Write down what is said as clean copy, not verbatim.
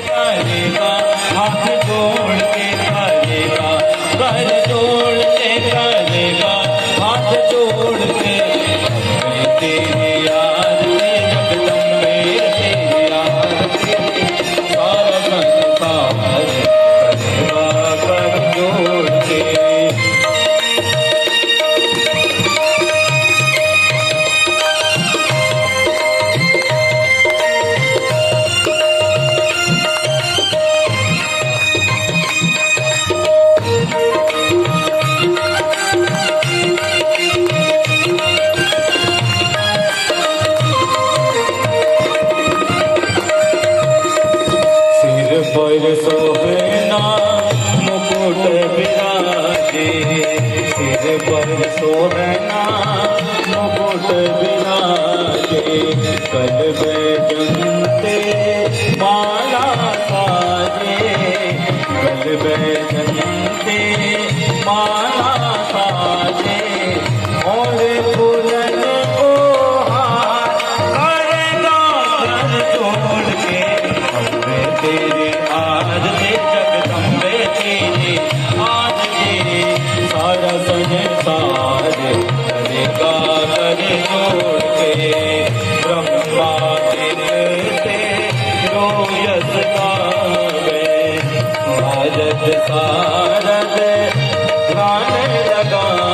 करेगा, हाथ जोड़ के करेगा, कर जोड़ के करेगा, हाथ जोड़ के। अम्बे तेरी आरती जगदम्बे तेरी आरती, सारा संसार करेगा कर जोड़ के। पर सोहना मुकुट विराजे, सिर पर सोहना मुकुट विराजे, कल बैजंते माला साजे, कल बैजंते माला साजे, और दुल्हन को हार करेगा कर जोड़ के। अम्बे तेरे आरती जगदम्बे तेरी आरती, सारा संसार करेगा कर जोड़ के। ब्रह्मा गिरते रोयस गावे, भारत सारद गाने लगा।